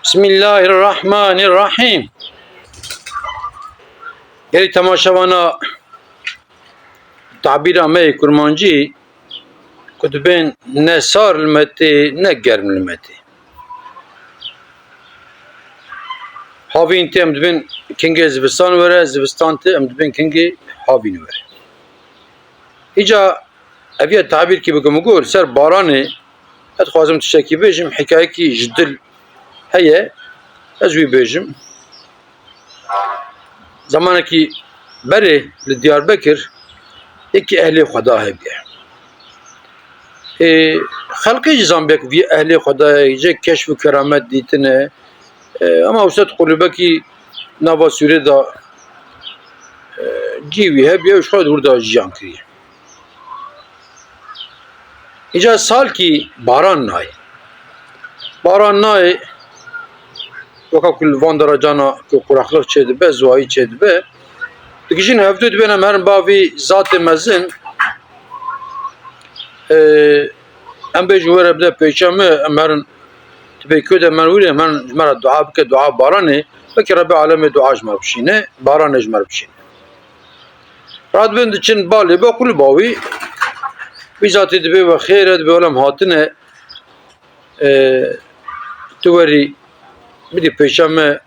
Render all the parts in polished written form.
Bismillahirrahmanirrahim. Geri temaşavana tabira me kurmancı kutben ne sar ilmeti ne germ ilmeti. Havin tem dibin kinge zibistan vere, zibistan tem dibin kinge havin vere. İca eviye tabir ki bugün gol ser baranı et xwazim tiştekî bêjim hikayekî ji dil heye ez wî bêjim. Zamanekî berê li Diyarbekir yekî ehlê Xweda hebe. Xelkê jî zanbek vî ehlê Xwedayê ji keşf û keramet dîtine ama wisa qulubekî nava Sûrê da cîwî hebe û ji xwe hûrda jiyan kiriye. İca salkî baran nayê. Baran nayê weka ku li van deracana ku quraxlik çêdibe, ziwayî çêdibe dikişîn hevdû dibêne merin bavî zatê mezin em bêjin were bide pêşa me em herin tibê kê de merin wîrê merin ji me re dua bike dua baranê wekî Rebbî alemê dua ji me bişîne baranê ji me re bişîne. Radibin diçin balê be qul bavî wî zatê dibe ve xêr e dibe welem hatine tu werî bidî pêşa me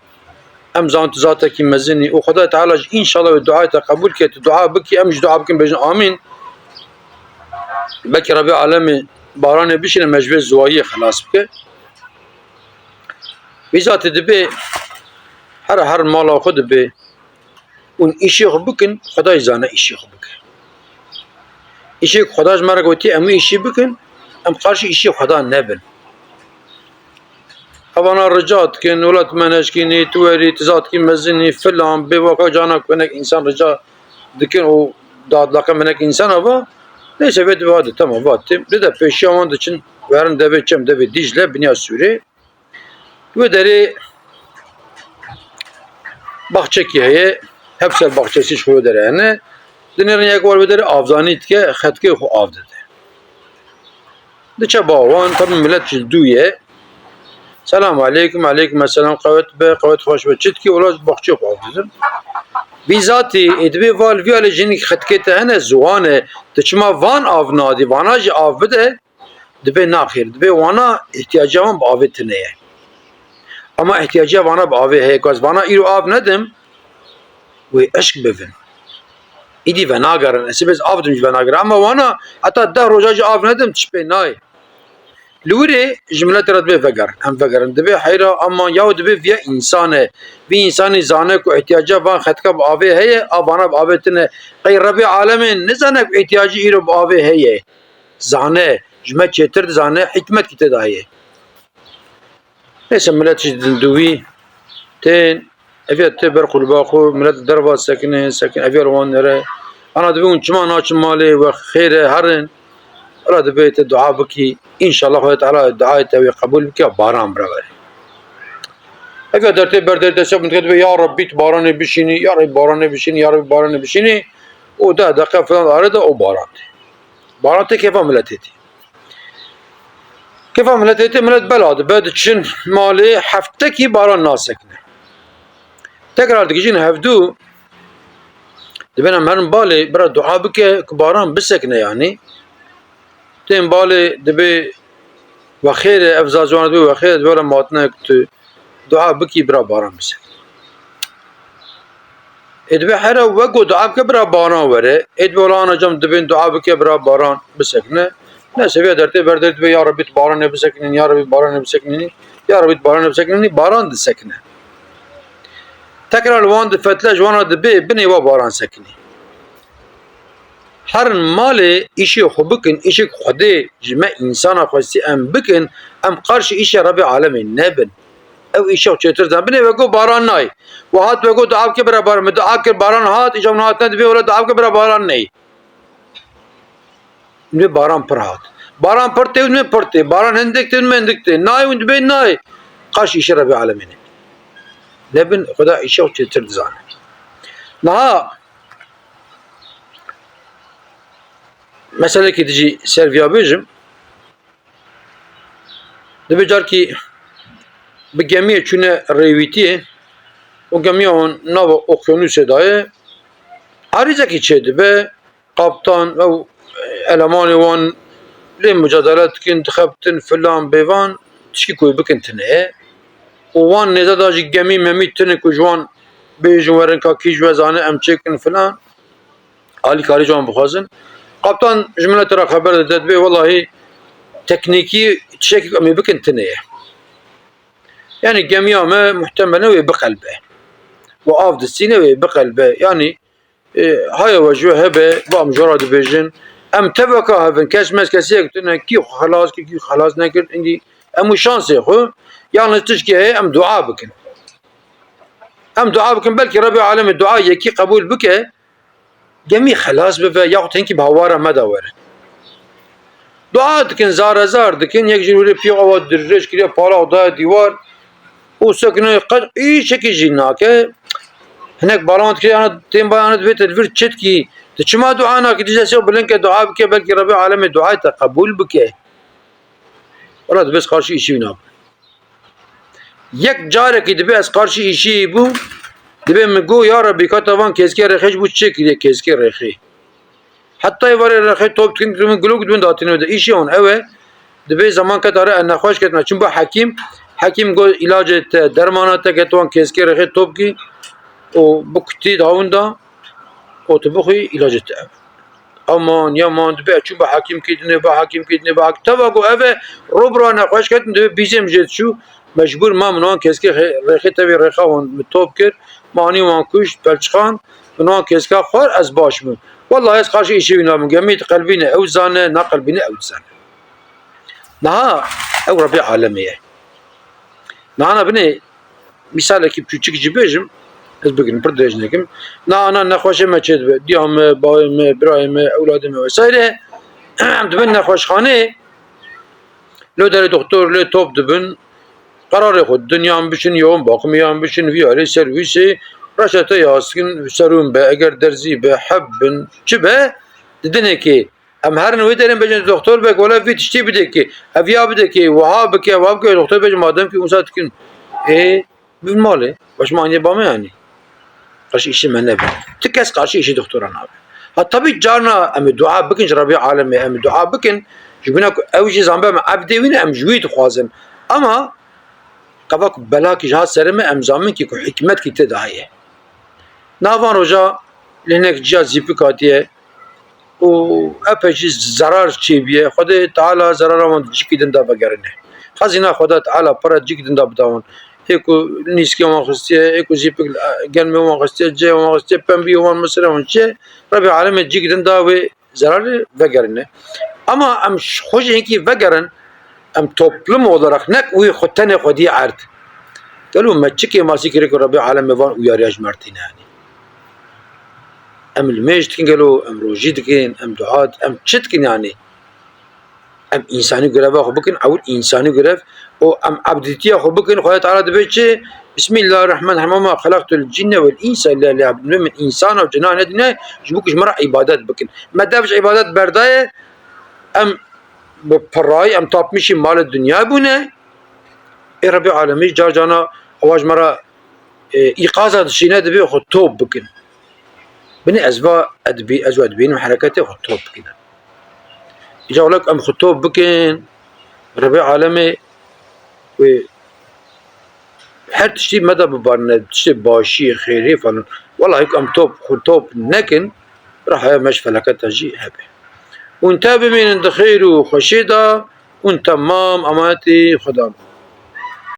em zan tu zatekî mezinî û Xwedayê Teala ji înşallah wê duayê te qebûl ke tu dua bikî em jî dua bikin bêjin amîn. Belkî Rebbî alemê baranê bişîne me ji vê ziwayiyê xelas bike. Wî zatê dibe her mala xwe dibe û îşê xwe bikin Xweda jî zane îşê xwe bike. İşê ku Xweda ji me re gotî em wî îşî bikin em qarşî îşê Xweda nebin. Hevana rica dikin welat me neşkînî tu werî tu zatekî mezinî filan bê weka cana ku hinek însan rica dikin û dadlaqe hinek însan ava neyse vê dibe hadi tamam vattim dide pêşiya wan diçin werin devê çem devê Dicle biniya Sûrê wê derê baxçekî heye hepsel baxçesî ji xwe derê hene dinêrin yek war wê derê avzanî dike xetkê xwe av dide. Diçe bawan tabi millet ji dû ye Selamu aleyküm, aleyküm selam, qevet be, qevet xweş be, çit ki ola baxçê xwe av didim. Vî zatî êdibê val vî alê jinî xetkê te hene ziwan e tu çima van av nadî, vana jî av bide dibe naxêr, dibe wana ihtiyaca wan bi avê tune ye. Ama ihtiyaca vana bi avê heye, kas vana îro av nedim wê eşk bivin. İdî ve nagerin, esê bez av didim ji ve nagerin ama wana heta 10 roja jî av nedim tişpê nayê. Li wirê ji miletê re dibe vegerin, em vegerin dibe heyra ama yaw dibe vîya însan e. Vî însanî zane ku ihtiyaca van xetka bi avê heye, a vana bi avê tune. Qey Rebbî alemê nizane ku ihtiyacî îro bi avê heye. Zane, ji me çêtir dizane, hikmet tê de heye. Neyse millet jî dû wî tên eviye tê ber qulba xwe, millet derva sekine, sekin eviye wan nere. Ana dibe hûn çima naçin malê ve xêr e herin. Ola dibe te dua bikî înşallah Xwedayê Teala duayê te wê qebûl bike baran bire were. Eger dertê ber derê te şeb dibe ya Rabbî tu baranê bişînî, ya Rabbî baranê bişînî, ya Rabbî baranê bişînî û 10 deqe filan are de o baran tê. Baran tê kêfa milletê tê. Kêfa milletê tê millet bela dibe diçin malê heftekî baran nasekine. Tekrar dikişîn hevdû dibêne em herin balê bira dua bike ku baran bisekine yanî. Tên balê dibe ve xêr e ev zaciwan dibe ve xêr dibe welem hatine ku tu dua bikî bira baran bisekine. Dibe here wek dua bike bira baran were. Dibe wela ana cem dibên dua bike bira baran bisekine. Neyse vê dertê ber derê dibe ya Rabbî tu baranê bisekinî, ya Rabbî baranê bisekinî, ya Rabbî tu baranê bisekinî baran disekine. Tekrar li wan difetle ji wan re dibe binê we baran sekinî. Her malê îşê xwe bikin, îşê ku Xwedê ji me însana xwestî em bikin, em qarşî îşê Rebbî alemê nebin. Ew îşe xwe çêtir dizan. Binê vego baran nayê. We hat vego dua bike bira baran. Me dua kir baran hat, îca min hatine dibe wela dua bike bira baran neyê. Dibe baran pir hat. Baran pir tê û me pir tê. Baran hindik tê û me hindik tê. Nayê û dibe nayê. Qarşî îşê Rebbî alemê nebin. Nebin Xweda îşe xwe çêtir dizane. Niha meselekî dijî ser vîya bêjim. Dibe carkî بجميع چونه ریویتی و جميع نو اقیانوس دایه عریضه کی چه به قبطان او eleman وان لی مجادلات کن خبتن فلان بیوان تشکی کوی بکن تنه و وان نزد آجی گمی ممی تنه کو جوان بیجوارن کا کی جوزانه ام چکن فلان عالی کاری جوان بخوازن قبطان جمله ترا خبر داد به والله تکنیکی تشکی امی بکن تنه يعني جميع ما محتمل بقلبه وآف السينة بقلبه يعني هاي وجوه به بام جراد بيجن ام تبقى هفن كاش ماس كاسيك تنا كي خلاص كي خلاص نكر عندي ام شانس خو يعني تشكي هي ام دعاء بكن ام دعاء بكن بلكي ربي عالم الدعاء يكي قبول بك جميع خلاص بفا ياخد هنكي بهواره ما داوره دعاء دكن زار دكن يك جوري بيو او درج كريا بالا دا ديوار وسكنه قد اي شكل جيناك هناك بالانت كي انا تيم بالانت بيت الفير تشتكي تشما دعانا كي تجي بلنك دعاء بك بلكي ربي عالم الدعاء تقبل بك ولا بس قارشي شيء ناب يك جارك دبي اس قارشي شيء بو دبي مگو يا ربي كتوان كيسكي رخيش بو تشكي كيسكي رخي حتى يوري رخي توب تكن گلوك دون داتينو ده ايشي اون اوه دبي زمان كتاره ان خوش كتنا چون با حکیم گو علاج درمانات كتوان كيسكي رخي توب کی و بكتي داوندا و تبخي علاج تاب امان يا مان دبي چون با حکیم كيدنه با تواگو اوه روبرا نخوش كتن دبي بيزم جت شو مجبور ما منوان كيسكي رخي تبي رخا ون توب كر ماني وان كوش بلچخان منوان كيسكا خور از باش من والله از قاشي شي نام جميت قلبينا او زانه نا قلبينا او زانه نها او ربيع عالميه نانا بني مثال كي küçük جبيجم از بگیریم پرداش نکیم نه انا نخواشه مچد به دیام بایم برایم اولادم وسایله هم دبن نخواشخانه لو در دکتر لو توپ دبن قرار خود دنیام بشین یوم باقمیام بشین ویاره سرویسی رشته یاسکن سرون به اگر درزی به حبن چه به دیدنه که ام هر نوعی داریم بجن دکتر به ولا وی تشتی بده که اویا بده که وها بکه وها بکه دکتر بجن مادام که اون ساعت کن ببین ماله باش معنی با من یعنی قرش işi من نبي تكس قرش işi دكتورنا طبي جارنا ام دعاء بكن ربي عالمي ام دعاء بكن جبنا اوجي زنبه ام عبدي وين ام جويد خوازن اما قبك بلاك جهاز سرمه ام زامن كي حكمت كي تدعيه نافان رجا لهناك جهاز زيبكاتيه و ابجي zarar چيبيه خدا تعالى zarar من جيكدن دا بگرنه خزينه خدا تعالى پر جيكدن دا بدون eko niski olan hıstiye, eko zipik gelme olan hıstiye, ce olan hıstiye, pembi olan mesela olan şey, Rabbi aleme cigden daha ve zararlı vegerine. Ama am hoca ki vegeren, am toplum olarak nek uy khutane khudi ard. Kalu maçki masi kire ko Rabbi aleme van uyarıcı martine yani. Am المجد kalu am rojidkin, am duat, am çitkin yani. ام انسانی گرفته خو بکن اول انسانی گرفت و ام عبدیتی خو بکن خدا تعالی دبی چه بسم الله الرحمن الرحیم ما خلقت الجن والانس الا ليعبدون من انسان و جنان ندینه جبوکش مرا عبادت بکن ما دافش عبادت بردای ام بپرای ام تاپ میشی مال دنیا بونه ای رب العالمین جار جانا اواج مرا ایقاظ دشینه دبی خود توب بکن بني ازوا ادبين وحركاته خود توب بکن يجوا لك ام خطوب بكين ربيع عالمي و هر تشتي مدى ببارنا تشتي باشي خيري فلان والله هيك ام توب خطوب نكن راح مش فلكات تجي هبه وانت بمين انت خير وخشيده وانت تمام اماتي خدام